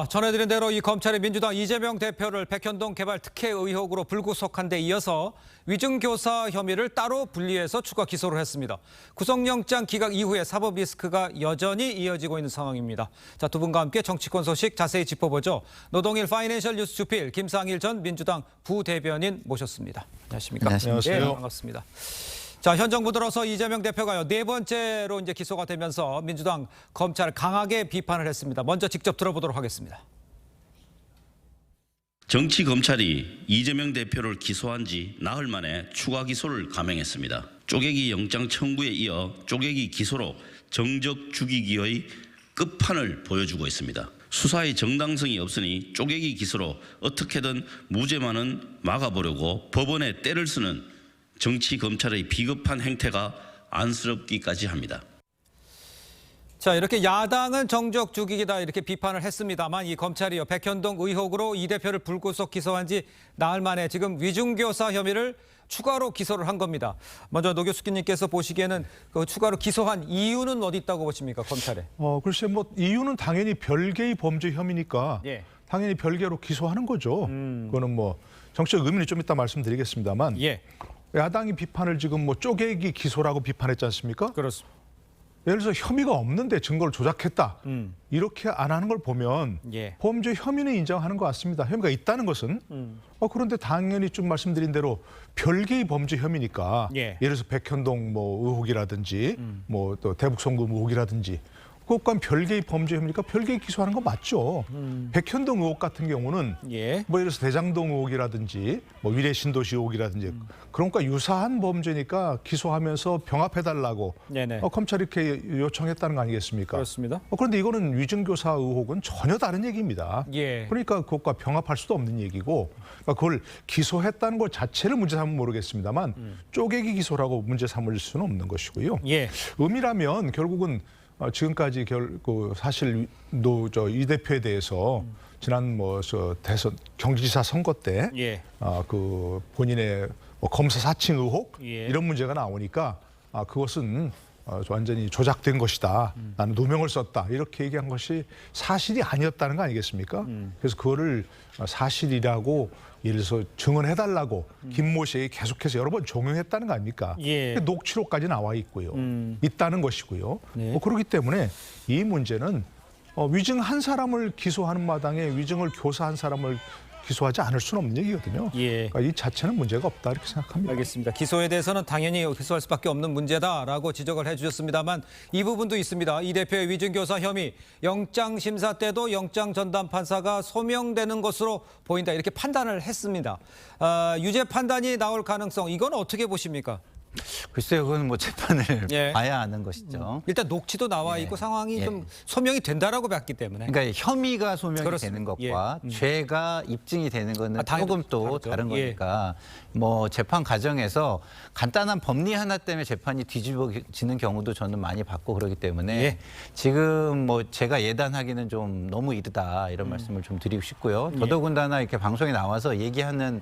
전해드린 대로 이 검찰이 민주당 이재명 대표를 백현동 개발 특혜 의혹으로 불구속한 데 이어서 위증교사 혐의를 따로 분리해서 추가 기소를 했습니다. 구속영장 기각 이후에 사법 리스크가 여전히 이어지고 있는 상황입니다. 자, 두 분과 함께 정치권 소식 자세히 짚어보죠. 노동일 파이낸셜 뉴스 주필 김상일 전 민주당 부대변인 모셨습니다. 안녕하십니까? 안녕하세요. 네, 반갑습니다. 자, 현 정부 들어서 이재명 대표가요, 네 번째로 이제 기소가 되면서 민주당 검찰을 강하게 비판을 했습니다. 먼저 직접 들어보도록 하겠습니다. 정치 검찰이 이재명 대표를 기소한 지 나흘 만에 추가 기소를 감행했습니다. 쪼개기 영장 청구에 이어 쪼개기 기소로 정적 죽이기의 끝판을 보여주고 있습니다. 수사의 정당성이 없으니 쪼개기 기소로 어떻게든 무죄만은 막아보려고 법원에 때를 쓰는 정치 검찰의 비겁한 행태가 안쓰럽기까지 합니다. 자, 이렇게 야당은 정적 죽이기다 이렇게 비판을 했습니다만 이 검찰이요, 백현동 의혹으로 이 대표를 불구속 기소한 지 나흘 만에 지금 위중교사 혐의를 추가로 기소를 한 겁니다. 먼저 노 교수님께서 보시기에는 그 추가로 기소한 이유는 어디 있다고 보십니까, 검찰에? 글쎄 이유는 당연히 별개의 범죄 혐의니까 예. 당연히 별개로 기소하는 거죠. 그거는 정치적 의미는 좀 이따 말씀드리겠습니다만 예. 야당이 비판을 지금 쪼개기 기소라고 비판했지 않습니까? 그렇습니다. 예를 들어서 혐의가 없는데 증거를 조작했다. 이렇게 안 하는 걸 보면 예. 범죄 혐의는 인정하는 것 같습니다. 혐의가 있다는 것은. 그런데 당연히 좀 말씀드린 대로 별개의 범죄 혐의니까 예. 예를 들어서 백현동 의혹이라든지 또 대북송금 의혹이라든지 그것과는 별개의 범죄 혐의니까 별개의 기소하는 거 맞죠. 백현동 의혹 같은 경우는 예. 예를 들어서 대장동 의혹이라든지 위례 신도시 의혹이라든지 그런 것과 유사한 범죄니까 기소하면서 병합해달라고 네네. 검찰이 이렇게 요청했다는 거 아니겠습니까? 그렇습니다. 그런데 이거는 위증교사 의혹은 전혀 다른 얘기입니다. 예. 그러니까 그것과 병합할 수도 없는 얘기고 그러니까 그걸 기소했다는 것 자체를 문제 삼으면 모르겠습니다만 쪼개기 기소라고 문제 삼을 수는 없는 것이고요. 예. 의미라면 결국은 지금까지 사실 이 대표에 대해서 지난 대선 경기지사 선거 때 예. 그 본인의 검사 사칭 의혹 예. 이런 문제가 나오니까 그것은 완전히 조작된 것이다. 나는 누명을 썼다. 이렇게 얘기한 것이 사실이 아니었다는 거 아니겠습니까? 그래서 그거를 사실이라고 예를 들어서 증언해달라고 김모 씨에게 계속해서 여러 번 종용했다는 거 아닙니까? 예. 녹취록까지 나와 있고요. 있다는 것이고요. 네. 그렇기 때문에 이 문제는 위증한 사람을 기소하는 마당에 위증을 교사한 사람을 기소하지 않을 수는 없는 얘기거든요. 예. 그러니까 이 자체는 문제가 없다 이렇게 생각합니다. 알겠습니다. 기소에 대해서는 당연히 기소할 수밖에 없는 문제다라고 지적을 해주셨습니다만 이 부분도 있습니다. 이 대표의 위증교사 혐의, 영장 심사 때도 영장 전담 판사가 소명되는 것으로 보인다 이렇게 판단을 했습니다. 유죄 판단이 나올 가능성 이건 어떻게 보십니까? 글쎄요, 그건 재판을 예. 봐야 아는 것이죠. 일단 녹취도 나와 있고 상황이 좀 소명이 된다라고 봤기 때문에. 그러니까 혐의가 소명이 그렇습니다. 되는 것과 죄가 입증이 되는 것은 당연히 조금 또 다르죠. 다른 거니까 재판 과정에서 간단한 법리 하나 때문에 재판이 뒤집어지는 경우도 저는 많이 봤고 그렇기 때문에 예. 지금 제가 예단하기는 좀 너무 이르다 이런 말씀을 좀 드리고 싶고요. 더더군다나 이렇게 방송에 나와서 얘기하는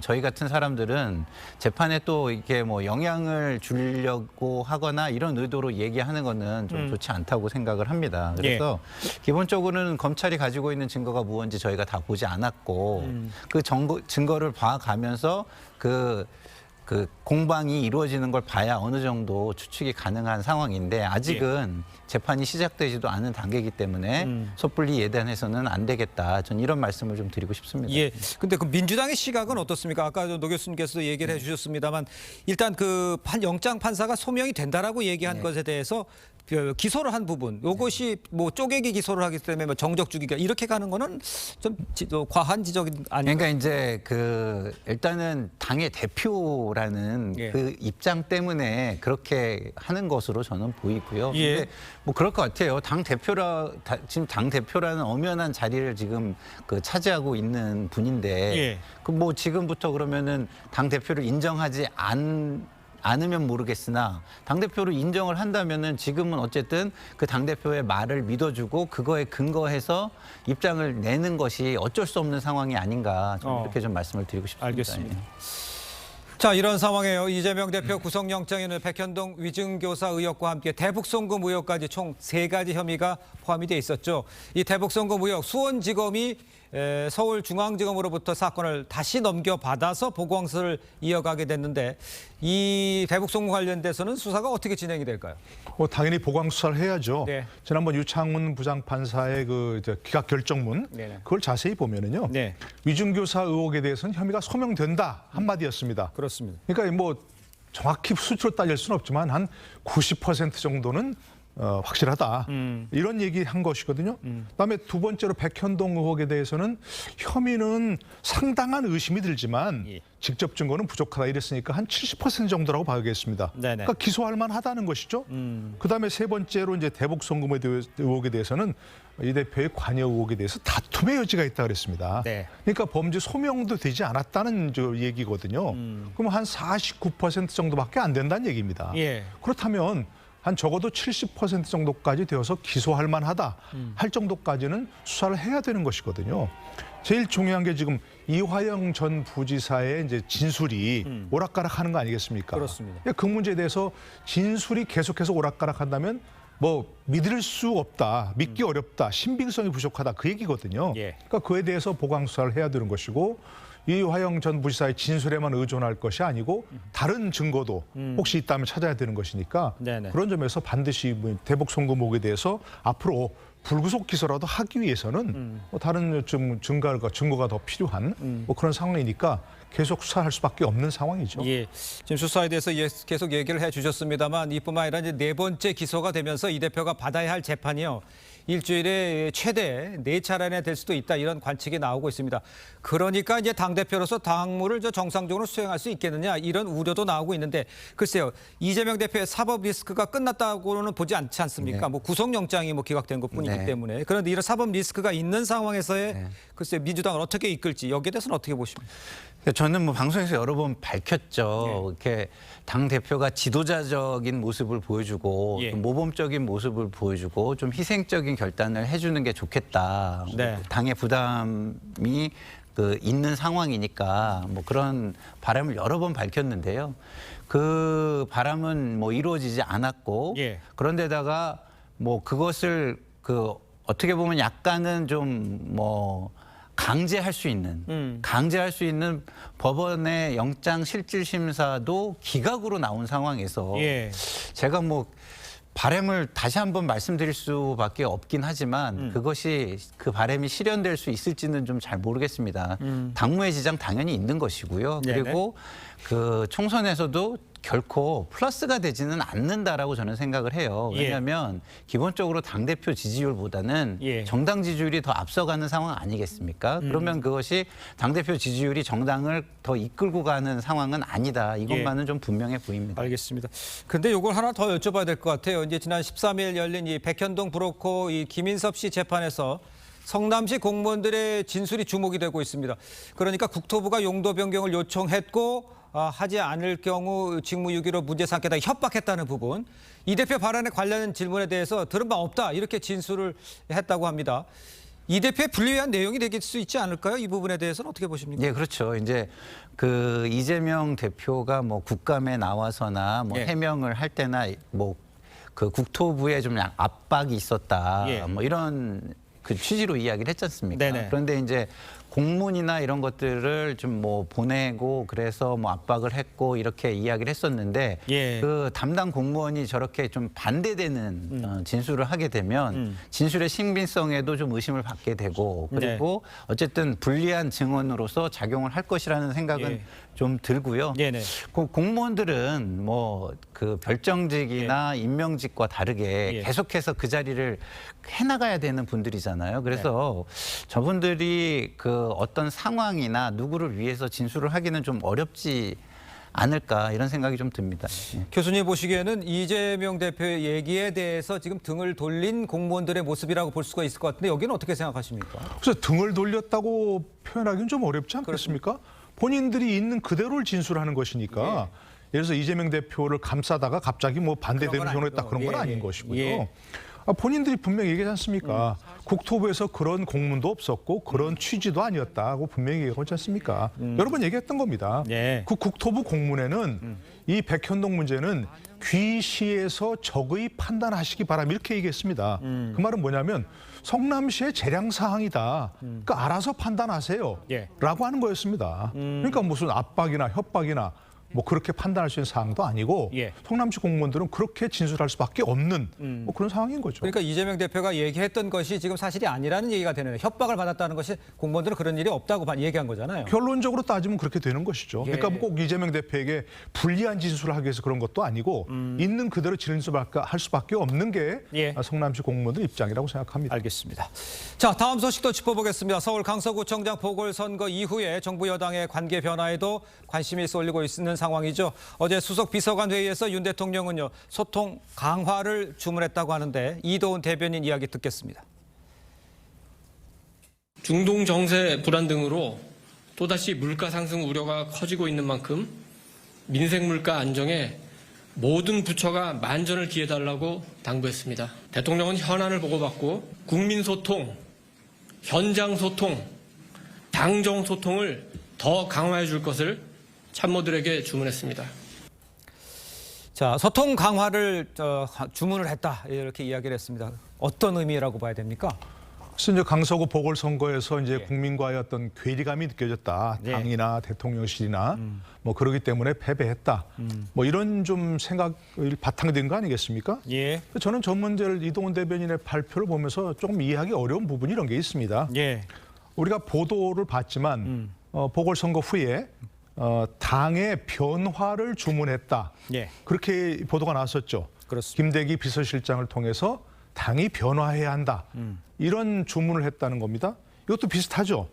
저희 같은 사람들은 재판에 또 이렇게 영향을 주려고 하거나 이런 의도로 얘기하는 거는 좀 좋지 않다고 생각을 합니다. 그래서 기본적으로는 검찰이 가지고 있는 증거가 무언지 저희가 다 보지 않았고 그 증거를 봐가면서 그 공방이 이루어지는 걸 봐야 어느 정도 추측이 가능한 상황인데 아직은 재판이 시작되지도 않은 단계이기 때문에 섣불리 예단해서는 안 되겠다. 전 이런 말씀을 좀 드리고 싶습니다. 예. 근데 그 민주당의 시각은 어떻습니까? 아까 노 교수님께서도 얘기를 해주셨습니다만 일단 그 영장 판사가 소명이 된다라고 얘기한 것에 대해서 기소를 한 부분, 이것이 쪼개기 기소를 하기 때문에 정적 주기가 이렇게 가는 거는 좀 과한 지적이 아닌가? 그러니까 이제 일단은 당의 대표라는 그 입장 때문에 그렇게 하는 것으로 저는 보이고요. 예. 근데 그럴 것 같아요. 지금 당 대표라는 엄연한 자리를 지금 차지하고 있는 분인데 지금부터 그러면은 당 대표를 인정하지 않으면 모르겠으나 당대표로 인정을 한다면은 지금은 어쨌든 그 당대표의 말을 믿어주고 그거에 근거해서 입장을 내는 것이 어쩔 수 없는 상황이 아닌가 저는 이렇게 좀 말씀을 드리고 싶습니다. 알겠습니다. 자, 이런 상황에요. 이재명 대표 구속영장에는 백현동 위증교사 의혹과 함께 대북송금 의혹까지 총 3가지 혐의가 포함이 돼 있었죠. 이 대북송금 의혹 수원지검이 서울중앙지검으로부터 사건을 다시 넘겨받아서 보고항소를 이어가게 됐는데 이 대북송금 관련돼서는 수사가 어떻게 진행이 될까요? 당연히 보강 수사를 해야죠. 네. 지난번 유창훈 부장판사의 그 기각 결정문 네네. 그걸 자세히 보면은요. 네. 위증교사 의혹에 대해서는 혐의가 소명된다 한마디였습니다. 그렇습니다. 그러니까 뭐 정확히 수치로 따질 수는 없지만 한 90% 정도는 확실하다. 이런 얘기 한 것이거든요. 그다음에 두 번째로 백현동 의혹에 대해서는 혐의는 상당한 의심이 들지만 예. 직접 증거는 부족하다 이랬으니까 한 70% 정도라고 봐야겠습니다. 네네. 그러니까 기소할 만하다는 것이죠. 그다음에 세 번째로 이제 대북송금 의혹에 대해서는 이 대표의 관여 의혹에 대해서 다툼의 여지가 있다 그랬습니다. 네. 그러니까 범죄 소명도 되지 않았다는 얘기거든요. 그럼 한 49% 정도밖에 안 된다는 얘기입니다. 예. 그렇다면 한 적어도 70% 정도까지 되어서 기소할 만하다 할 정도까지는 수사를 해야 되는 것이거든요. 제일 중요한 게 지금 이화영 전 부지사의 이제 진술이 오락가락하는 거 아니겠습니까? 그렇습니다. 그 문제에 대해서 진술이 계속해서 오락가락한다면 뭐 믿을 수 없다, 믿기 어렵다, 신빙성이 부족하다 그 얘기거든요. 예. 그러니까 그에 대해서 보강 수사를 해야 되는 것이고 이화영 전 부지사의 진술에만 의존할 것이 아니고 다른 증거도 혹시 있다면 찾아야 되는 것이니까 네네. 그런 점에서 반드시 대북송금 의혹에 대해서 앞으로 불구속 기소라도 하기 위해서는 뭐 다른 좀 증거가 더 필요한 뭐 그런 상황이니까 계속 수사할 수밖에 없는 상황이죠. 예, 지금 수사에 대해서 계속 얘기를 해주셨습니다만 이뿐만 아니라 이제 4번째 기소가 되면서 이 대표가 받아야 할 재판이요. 일주일에 최대 4차례나 될 수도 있다 이런 관측이 나오고 있습니다. 그러니까 이제 당대표로서 당무를 정상적으로 수행할 수 있겠느냐 이런 우려도 나오고 있는데 글쎄요. 이재명 대표의 사법 리스크가 끝났다고는 보지 않지 않습니까? 네. 뭐 구속영장이 뭐 기각된 것뿐이기 네. 때문에 그런데 이런 사법 리스크가 있는 상황에서의 글쎄 민주당을 어떻게 이끌지 여기에 대해서는 어떻게 보십니까? 저는 뭐 방송에서 여러 번 밝혔죠. 이렇게 당 대표가 지도자적인 모습을 보여주고 예. 좀 모범적인 모습을 보여주고 좀 희생적인 결단을 해주는 게 좋겠다. 네. 당의 부담이 있는 상황이니까 뭐 그런 바람을 여러 번 밝혔는데요. 그 바람은 뭐 이루어지지 않았고 예. 그런데다가 뭐 그것을 어떻게 보면 약간은 좀 뭐 강제할 수 있는 법원의 영장 실질 심사도 기각으로 나온 상황에서 예. 제가 뭐 바람을 다시 한번 말씀드릴 수밖에 없긴 하지만 그것이 그 바람이 실현될 수 있을지는 좀 잘 모르겠습니다. 당무의 지장 당연히 있는 것이고요. 네네. 그리고 그 총선에서도 결코 플러스가 되지는 않는다라고 저는 생각을 해요. 예. 왜냐하면 기본적으로 당대표 지지율보다는 예. 정당 지지율이 더 앞서가는 상황 아니겠습니까? 그러면 그것이 당대표 지지율이 정당을 더 이끌고 가는 상황은 아니다. 이것만은 좀 분명해 보입니다. 알겠습니다. 근데 이걸 하나 더 여쭤봐야 될 것 같아요. 이제 지난 13일 열린 이 백현동 브로커 이 김인섭 씨 재판에서 성남시 공무원들의 진술이 주목이 되고 있습니다. 그러니까 국토부가 용도 변경을 요청했고 하지 않을 경우 직무유기로 문제 삼겠다 협박했다는 부분. 이 대표 발언에 관련 질문에 대해서 들은 바 없다 이렇게 진술을 했다고 합니다. 이 대표의 불리한 내용이 될 수 있지 않을까요? 이 부분에 대해서는 어떻게 보십니까? 네, 그렇죠. 이제 이재명 대표가 뭐 국감에 나와서나 뭐 예. 해명을 할 때나 뭐 국토부에 좀 압박이 있었다. 예. 뭐 이런 취지로 이야기를 했지 않습니까? 네네. 그런데 이제 공문이나 이런 것들을 좀 뭐 보내고 그래서 뭐 압박을 했고 이렇게 이야기를 했었는데 예. 그 담당 공무원이 저렇게 좀 반대되는 진술을 하게 되면 진술의 신빙성에도 좀 의심을 받게 되고 그리고 어쨌든 불리한 증언으로서 작용을 할 것이라는 생각은 예. 좀 들고요. 네네. 공무원들은 뭐 별정직이나 임명직과 다르게 예. 계속해서 그 자리를 해나가야 되는 분들이잖아요. 그래서 저분들이 어떤 상황이나 누구를 위해서 진술을 하기는 좀 어렵지 않을까 이런 생각이 좀 듭니다. 예. 교수님 보시기에는 이재명 대표의 얘기에 대해서 지금 등을 돌린 공무원들의 모습이라고 볼 수가 있을 것 같은데 여기는 어떻게 생각하십니까? 그래서 등을 돌렸다고 표현하기는 좀 어렵지 않겠습니까? 본인들이 있는 그대로를 진술하는 것이니까 예를 들어서 이재명 대표를 감싸다가 갑자기 뭐 반대되는 그런 건 표현을 했다 아니고. 그런 건 예, 아닌 예. 것이고요. 예. 본인들이 분명히 얘기하지 않습니까? 국토부에서 그런 공문도 없었고 그런 취지도 아니었다고 분명히 얘기하지 않습니까? 여러 번 얘기했던 겁니다. 예. 그 국토부 공문에는 이 백현동 문제는 귀시에서 적의 판단하시기 바랍니다. 이렇게 얘기했습니다. 그 말은 뭐냐면 성남시의 재량 사항이다. 그러니까 알아서 판단하세요. 예. 라고 하는 거였습니다. 그러니까 무슨 압박이나 협박이나 뭐 그렇게 판단할 수 있는 사항도 아니고 예. 성남시 공무원들은 그렇게 진술할 수밖에 없는 뭐 그런 상황인 거죠. 그러니까 이재명 대표가 얘기했던 것이 지금 사실이 아니라는 얘기가 되는 거예요. 협박을 받았다는 것이 공무원들은 그런 일이 없다고 얘기한 거잖아요. 결론적으로 따지면 그렇게 되는 것이죠. 예. 그러니까 뭐 꼭 이재명 대표에게 불리한 진술을 하기 위해서 그런 것도 아니고 있는 그대로 진술할 수밖에 없는 게 예. 성남시 공무원들 입장이라고 생각합니다. 알겠습니다. 자, 다음 소식도 짚어보겠습니다. 서울 강서구청장 보궐선거 이후에 정부 여당의 관계 변화에도 관심이 쏠리고 있는 상황이죠. 어제 수석 비서관 회의에서 윤 대통령은요, 소통 강화를 주문했다고 하는데 이도훈 대변인 이야기 듣겠습니다. 중동 정세 불안 등으로 또다시 물가 상승 우려가 커지고 있는 만큼 민생 물가 안정에 모든 부처가 만전을 기해달라고 당부했습니다. 대통령은 현안을 보고받고 국민 소통, 현장 소통, 당정 소통을 더 강화해 줄 것을 참모들에게 주문했습니다. 자, 소통 강화를 주문을 했다 이렇게 이야기를 했습니다. 어떤 의미라고 봐야 됩니까? 그래서 이제 강서구 보궐선거에서 이제 국민과의 어떤 괴리감이 느껴졌다. 예. 당이나 대통령실이나 뭐 그러기 때문에 패배했다. 뭐 이런 좀 생각을 바탕이 된 거 아니겠습니까? 예. 저는 저 문제를 이동훈 대변인의 발표를 보면서 조금 이해하기 어려운 부분이 이런 게 있습니다. 예. 우리가 보도를 봤지만 보궐선거 후에 당의 변화를 주문했다. 예. 그렇게 보도가 나왔었죠. 그렇습니다. 김대기 비서실장을 통해서 당이 변화해야 한다. 이런 주문을 했다는 겁니다. 이것도 비슷하죠.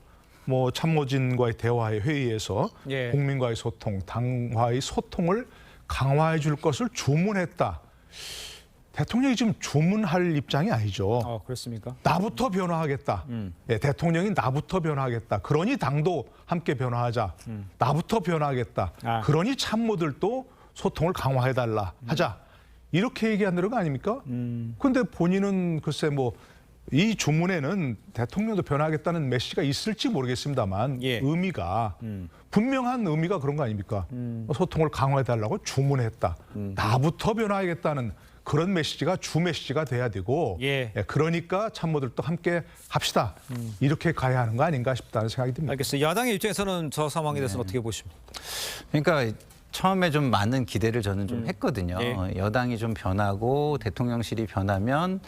뭐 참모진과의 대화의 회의에서 예. 국민과의 소통, 당과의 소통을 강화해 줄 것을 주문했다. 대통령이 지금 주문할 입장이 아니죠. 그렇습니까? 나부터 변화하겠다. 예, 대통령이 나부터 변화하겠다. 그러니 당도 함께 변화하자. 나부터 변화하겠다. 아. 그러니 참모들도 소통을 강화해달라 하자. 이렇게 얘기하는 거 아닙니까? 그런데 본인은 글쎄 뭐 이 주문에는 대통령도 변화하겠다는 메시지가 있을지 모르겠습니다만 예. 의미가 분명한 의미가 그런 거 아닙니까? 소통을 강화해달라고 주문했다. 나부터 변화하겠다는 그런 메시지가 주 메시지가 돼야 되고 예. 그러니까 참모들도 함께 합시다. 이렇게 가야 하는 거 아닌가 싶다는 생각이 듭니다. 알겠습니다. 야당의 입장에서는 저 상황에 대해서는 어떻게 보십니까? 그러니까 처음에 좀 많은 기대를 저는 좀 했거든요. 예. 여당이 좀 변하고 대통령실이 변하면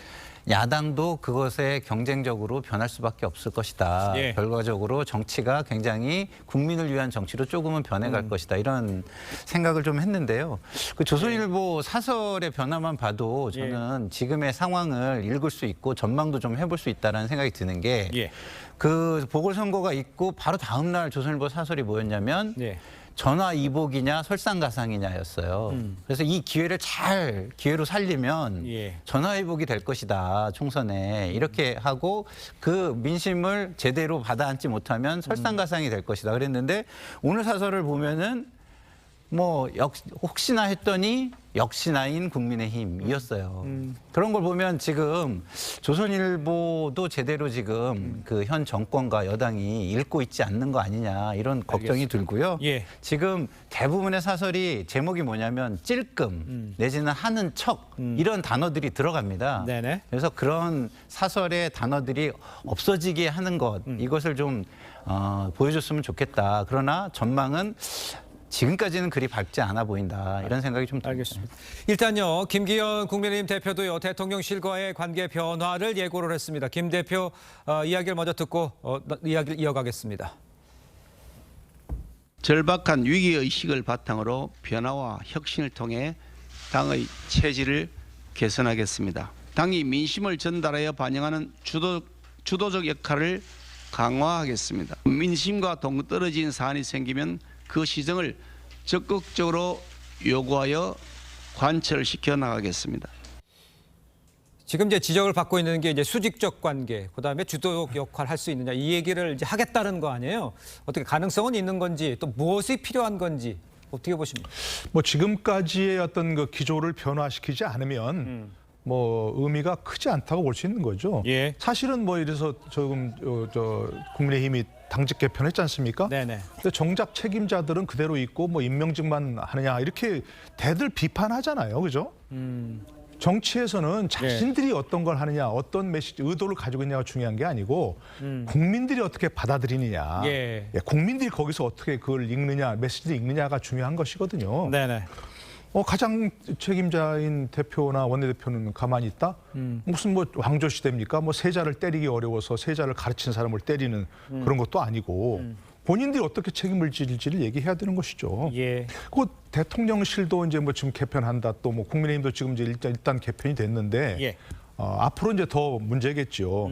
야당도 그것에 경쟁적으로 변할 수밖에 없을 것이다. 예. 결과적으로 정치가 굉장히 국민을 위한 정치로 조금은 변해갈 것이다. 이런 생각을 좀 했는데요. 그 조선일보 사설의 변화만 봐도 저는 지금의 상황을 읽을 수 있고 전망도 좀 해볼 수 있다는 생각이 드는 게 예. 그 보궐선거가 있고 바로 다음 날 조선일보 사설이 뭐였냐면 예. 전화 이복이냐 설상가상이냐였어요. 그래서 이 기회를 잘 기회로 살리면 예. 전화 이복이 될 것이다 총선에 이렇게 하고 그 민심을 제대로 받아안지 못하면 설상가상이 될 것이다 그랬는데 오늘 사설을 보면은 뭐 혹시나 했더니 역시나인 국민의힘이었어요. 그런 걸 보면 지금 조선일보도 제대로 지금 그 현 정권과 여당이 읽고 있지 않는 거 아니냐 이런 걱정이 들고요. 예. 지금 대부분의 사설이 제목이 뭐냐면 찔끔 내지는 하는 척 이런 단어들이 들어갑니다. 네네. 그래서 그런 사설의 단어들이 없어지게 하는 것 이것을 좀 보여줬으면 좋겠다. 그러나 전망은 지금까지는 그리 밝지 않아 보인다. 이런 생각이 좀 듭니다. 알겠습니다. 일단요, 김기현 국민의힘 대표도요, 대통령실과의 관계 변화를 예고를 했습니다. 김 대표 이야기를 먼저 듣고 이야기를 이어가겠습니다. 절박한 위기의식을 바탕으로 변화와 혁신을 통해 당의 체질을 개선하겠습니다. 당이 민심을 전달하여 반영하는 주도적 역할을 강화하겠습니다. 민심과 동떨어진 사안이 생기면 그 시정을 적극적으로 요구하여 관철시켜 나가겠습니다. 지금 이제 지적을 받고 있는 게 이제 수직적 관계, 그다음에 주도적 역할 할 수 있느냐 이 얘기를 이제 하겠다는 거 아니에요? 어떻게 가능성은 있는 건지 또 무엇이 필요한 건지 어떻게 보십니까? 뭐 지금까지의 어떤 그 기조를 변화시키지 않으면 뭐 의미가 크지 않다고 볼 수 있는 거죠. 예. 사실은 뭐 이래서 조금 국민의힘이 당직 개편했지 않습니까? 네네. 근데 정작 책임자들은 그대로 있고 뭐 임명직만 하느냐 이렇게 대들 비판하잖아요, 그죠? 정치에서는 자신들이 어떤 걸 하느냐, 어떤 메시지, 의도를 가지고 있냐가 중요한 게 아니고 국민들이 어떻게 받아들이느냐, 예. 국민들이 거기서 어떻게 그걸 읽느냐, 메시지를 읽느냐가 중요한 것이거든요. 네네. 가장 책임자인 대표나 원내대표는 가만히 있다? 무슨 뭐 왕조 시대입니까? 뭐 세자를 때리기 어려워서 세자를 가르친 사람을 때리는 그런 것도 아니고 본인들이 어떻게 책임을 질지를 얘기해야 되는 것이죠. 예. 그 대통령실도 이제 뭐 지금 개편한다, 또 뭐 국민의힘도 지금 이제 일단 개편이 됐는데 예. 앞으로 이제 더 문제겠죠.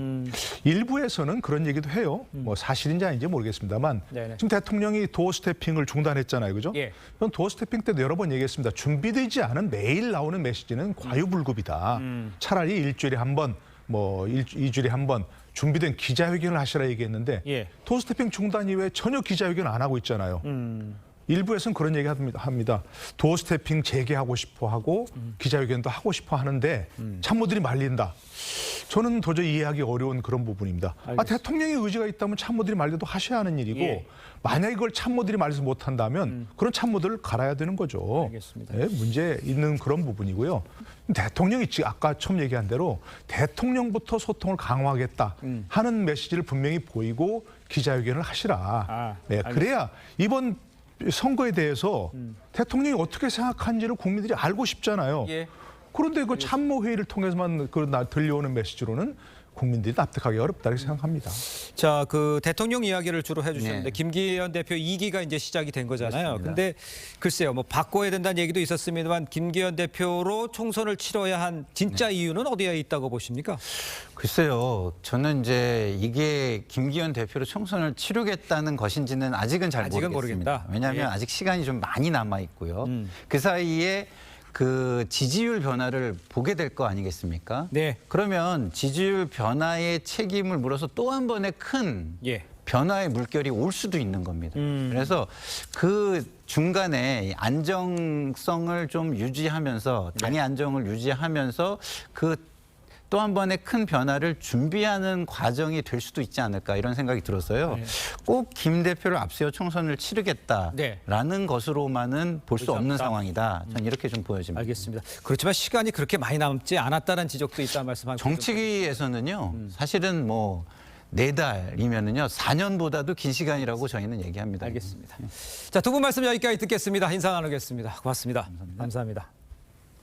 일부에서는 그런 얘기도 해요. 뭐 사실인지 아닌지 모르겠습니다만 네네. 지금 대통령이 도어 스태핑을 중단했잖아요, 그죠? 예. 그럼 도어 스태핑 때도 여러 번 얘기했습니다. 준비되지 않은 매일 나오는 메시지는 과유불급이다. 차라리 일주일에 한 번, 뭐 이주일에 한 번 준비된 기자회견을 하시라 얘기했는데 예. 도어 스태핑 중단 이후에 전혀 기자회견 안 하고 있잖아요. 일부에서는 그런 얘기 합니다. 도어 스태핑 재개하고 싶어 하고 기자회견도 하고 싶어 하는데 참모들이 말린다. 저는 도저히 이해하기 어려운 그런 부분입니다. 대통령의 의지가 있다면 참모들이 말려도 하셔야 하는 일이고 예. 만약에 그걸 참모들이 말해서 못한다면 그런 참모들을 갈아야 되는 거죠. 알겠습니다. 네, 문제 있는 그런 부분이고요. 대통령이 아까 처음 얘기한 대로 대통령부터 소통을 강화하겠다 하는 메시지를 분명히 보이고 기자회견을 하시라. 네, 그래야 이번 선거에 대해서 대통령이 어떻게 생각하는지를 국민들이 알고 싶잖아요. 예. 그런데 그 참모회의를 통해서만 들려오는 메시지로는 국민들이 납득하기 어렵다 이렇게 생각합니다. 자, 그 대통령 이야기를 주로 해주셨는데 네. 김기현 대표 2기가 이제 시작이 된 거잖아요. 그렇습니다. 근데 글쎄요, 뭐 바꿔야 된다는 얘기도 있었습니다만 김기현 대표로 총선을 치러야 한 진짜 이유는 어디에 있다고 보십니까? 글쎄요. 저는 이제 이게 김기현 대표로 총선을 치르겠다는 것인지는 아직은 잘 아직은 모르겠습니다. 모르겠다. 왜냐하면 예. 아직 시간이 좀 많이 남아 있고요. 그 사이에 그 지지율 변화를 보게 될 거 아니겠습니까? 네. 그러면 지지율 변화의 책임을 물어서 또 한 번의 큰 예. 변화의 물결이 올 수도 있는 겁니다. 그래서 그 중간에 안정성을 좀 유지하면서 당의 안정을 유지하면서 그 또 한 번의 큰 변화를 준비하는 과정이 될 수도 있지 않을까 이런 생각이 들었어요. 꼭 김 대표를 앞세워 총선을 치르겠다라는 것으로만은 볼 수 없는 상황이다. 저는 이렇게 좀 보여집니다. 알겠습니다. 그렇지만 시간이 그렇게 많이 남지 않았다는 지적도 있다는 말씀하고 정치계에서는요. 사실은 뭐 4달이면은요. 4년보다도 긴 시간이라고 저희는 얘기합니다. 알겠습니다. 자, 두 분 말씀 여기까지 듣겠습니다. 인사 나누겠습니다. 고맙습니다. 감사합니다.